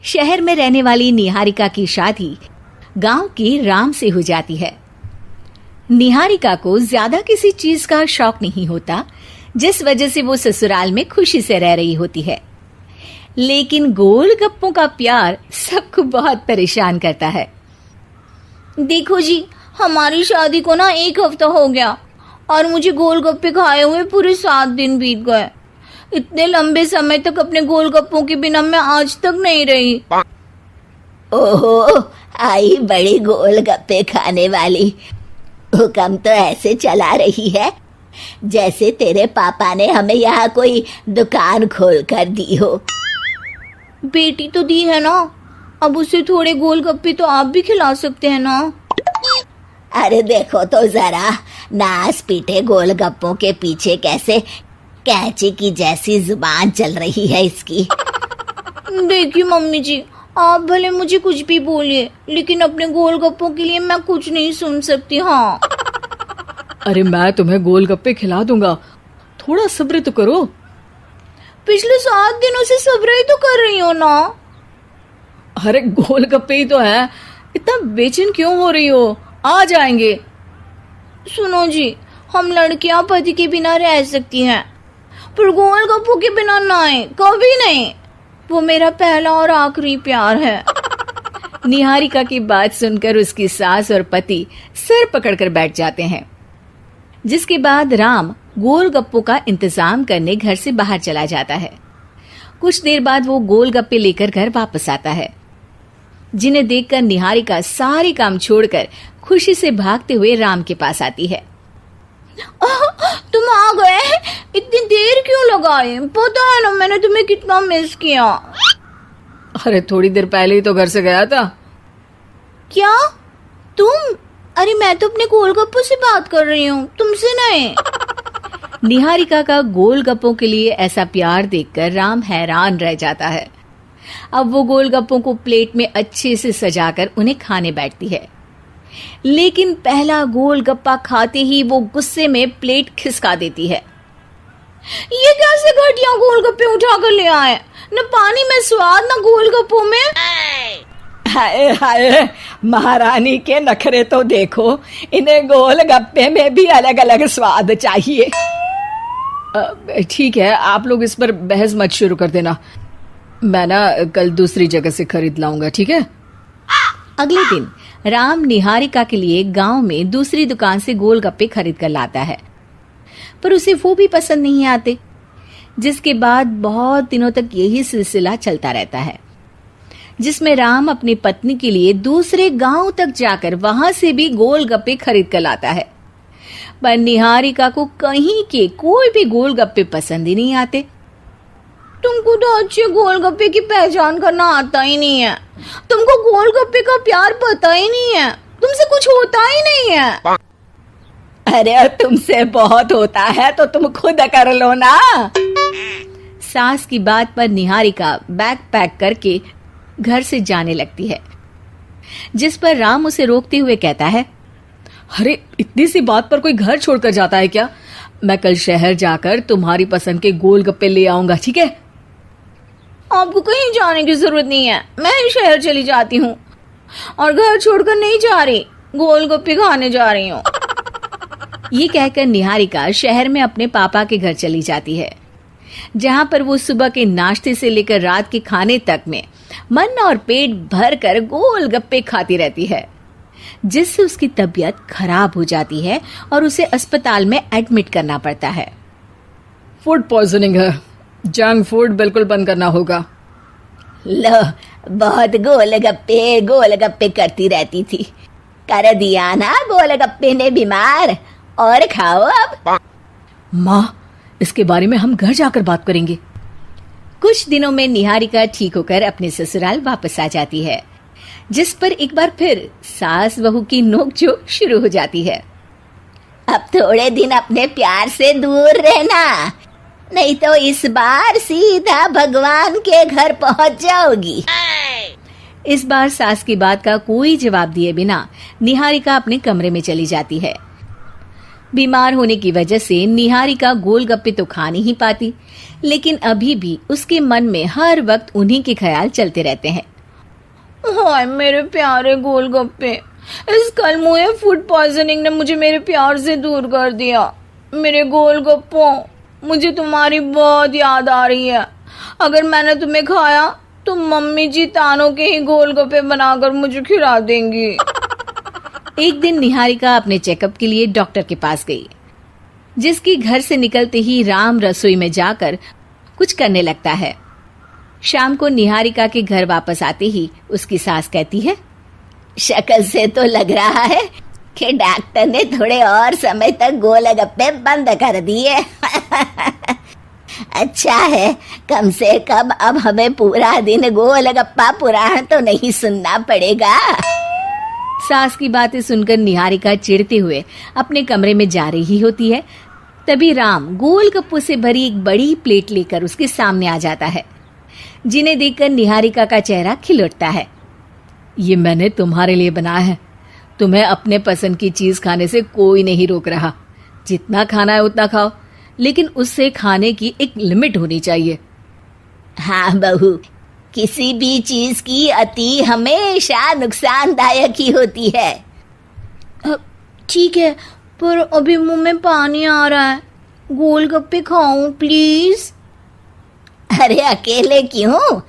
शहर में रहने वाली निहारिका की शादी गांव की राम से हो जाती है। निहारिका को ज्यादा किसी चीज का शौक नहीं होता, जिस वजह से वो ससुराल में खुशी से रह रही होती है। लेकिन गोलगप्पों का प्यार सबको बहुत परेशान करता है। देखो जी, हमारी शादी को ना 1 हफ्ता हो गया और मुझे गोलगप्पे खाए हुए पूरे 7 दिन बीत गए। इतने लंबे समय तक अपने गोलगप्पों के बिना मैं आज तक नहीं रही। ओहो, आई बड़ी गोलगप्पे खाने वाली। हुक्म तो ऐसे चला रही है जैसे तेरे पापा ने हमें यहाँ कोई दुकान खोल कर दी हो। बेटी तो दी है ना, अब उसे थोड़े गोलगप्पे तो आप भी खिला सकते हैं ना। अरे देखो तो जरा, नास पीटे गोलगप्पों के पीछे कैसे कैंची की जैसी जुबान चल रही है इसकी। देखिए मम्मी जी, आप भले मुझे कुछ भी बोलिए, लेकिन अपने गोलगप्पों के लिए मैं कुछ नहीं सुन सकती। हाँ, अरे मैं तुम्हें गोलगप्पे खिला दूंगा, थोड़ा सब्र तो करो। पिछले 7 दिनों से सब्र ही तो कर रही हो ना। अरे गोलगप्पे ही तो है, इतना बेचैन क्यों हो रही हो? आ जाएंगे। सुनो जी, हम लड़कियां पति के बिना रह सकती हैं, पर गोलगप्पों के बिना नहीं, कभी नहीं। वो मेरा पहला और आखिरी प्यार है। निहारिका की बात सुनकर उसकी सास और पति सिर पकड़कर बैठ जाते हैं। जिसके बाद राम गोलगप्पों का इंतजाम करने घर से बाहर चला जाता है। कुछ देर बाद वो गोलगप्पे लेकर घर वापस आता है, जिन्हें देखकर निहारिका सारे काम छोड़कर खुशी से भागते हुए राम के पास आती है। तुम आ गए? इतनी देर क्यों लगाई? पता है ना मैंने तुम्हें कितना मिस किया। अरे थोड़ी देर पहले ही तो घर से गया था। क्या तुम? अरे मैं तो अपने गोलगप्पों से बात कर रही हूँ, तुमसे नहीं। निहारिका का गोलगप्पों के लिए ऐसा प्यार देखकर राम हैरान रह जाता है। अब वो गोलगप्पों को प्लेट में अच्छे से सजाकर उन्हें खाने बैठती है, लेकिन पहला गोलगप्पा खाते ही वो गुस्से में प्लेट खिसका देती है। ये कैसे घटिया गोलगप्पे उठा कर ले आए? न पानी में स्वाद, न गोलगप्पों में। हाय हाय, महारानी के नखरे तो देखो, इन्हें गोलगप्पे में भी अलग अलग स्वाद चाहिए। ठीक है, आप लोग इस पर बहस मत शुरू कर देना, मैं ना कल दूसरी जगह से खरीद लाऊंगा, ठीक है? अगले दिन राम निहारिका के लिए गांव में दूसरी दुकान से गोलगप्पे खरीद कर लाता है, पर उसे वो भी पसंद नहीं आते। जिसके बाद बहुत दिनों तक यही सिलसिला चलता रहता है, जिसमें राम अपनी पत्नी के लिए दूसरे गांव तक जाकर वहां से भी गोलगप्पे खरीद कर लाता है, पर निहारिका को कहीं के कोई भी गोलगप्पे पसंद ही नहीं आते। तुमको तो अच्छे गोलगप्पे की पहचान करना आता ही नहीं है। तुमको गोलगप्पे का प्यार पता ही नहीं है, तुमसे कुछ होता ही नहीं है। अरे तुमसे बहुत होता है तो तुम खुद कर लो ना। सास की बात पर निहारिका बैग पैक करके घर से जाने लगती है, जिस पर राम उसे रोकते हुए कहता है, अरे इतनी सी बात पर कोई घर छोड़कर जाता है क्या? मैं कल शहर जाकर तुम्हारी पसंद के गोलगप्पे ले आऊंगा, ठीक है? आपको कहीं जाने की जरूरत नहीं है, मैं ही शहर चली जाती हूँ और घर छोड़कर नहीं जा रही, गोलगप्पे खाने जा रही हूँ। ये कहकर निहारिका शहर में अपने पापा के घर चली जाती है, जहां पर वो सुबह के नाश्ते से लेकर रात के खाने तक में मन और पेट भर कर गोलगप्पे खाती रहती है, जिससे उसकी तबीयत खराब हो जाती है और उसे अस्पताल में एडमिट करना पड़ता है। फूड पॉइजनिंग है, जंक फूड बिल्कुल बंद करना होगा। लो, बहुत गोलगप्पे गोलगप्पे करती रहती थी, कर दिया ना गोलगप्पे ने बीमार। और खाओ अब। माँ, इसके बारे में हम घर जाकर बात करेंगे। कुछ दिनों में निहारिका ठीक होकर अपने ससुराल वापस आ जाती है, जिस पर एक बार फिर सास बहू की नोकझोंक शुरू हो जाती है। अब थोड़े दिन अपने प्यार से दूर रहना, नहीं तो इस बार सीधा भगवान के घर पहुंच जाओगी। इस बार सास की बात का कोई जवाब दिए बिना निहारिका अपने कमरे में चली जाती है। बीमार होने की वजह से निहारिका गोलगप्पे तो खा नहीं पाती, लेकिन अभी भी उसके मन में हर वक्त उन्हीं के ख्याल चलते रहते हैं। हाय मेरे प्यारे गोलगप्पे, इस कल मुझे फूड पॉइजनिंग ने मुझे मेरे प्यार से दूर कर दिया। मेरे गोलगप्पों, मुझे तुम्हारी बहुत याद आ रही है। अगर मैंने तुम्हें खाया तो मम्मी जी तानों के ही गोलगप्पे बनाकर मुझे खिला देंगी। एक दिन निहारिका अपने चेकअप के लिए डॉक्टर के पास गई, जिसकी घर से निकलते ही राम रसोई में जाकर कुछ करने लगता है। शाम को निहारिका के घर वापस आते ही उसकी सास कहती है, शक्ल से तो लग रहा है कि डॉक्टर ने थोड़े और समय तक गोलगप्पे बंद कर दिए। अच्छा है, कम से कम अब हमें पूरा दिन गोलगप्पा पुराण तो नहीं सुनना पड़ेगा। सास की बातें सुनकर निहारिका चिढ़ते हुए अपने कमरे में जा रही होती है। तभी राम गोलगप्पों से भरी एक बड़ी प्लेट लेकर उसके सामने आ जाता है, जिन्हें देखकर निहारिका का चेहरा खिल उठता है। ये मैंने तुम्हारे लिए बनाया है। तुम्हें अपने पसंद की चीज खाने से कोई नहीं रोक रहा। जितना खाना है उतना खाओ, लेकिन उससे खाने की एक लिमिट होनी चाहिए। हाँ बहू, किसी भी चीज की अति हमेशा नुकसानदायक ही होती है। ठीक है, पर अभी मुंह में पानी आ रहा है। गोलगप्पे खाऊं प्लीज? अरे अकेले क्यों,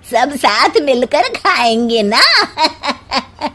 सब साथ मिलकर खाएंगे ना।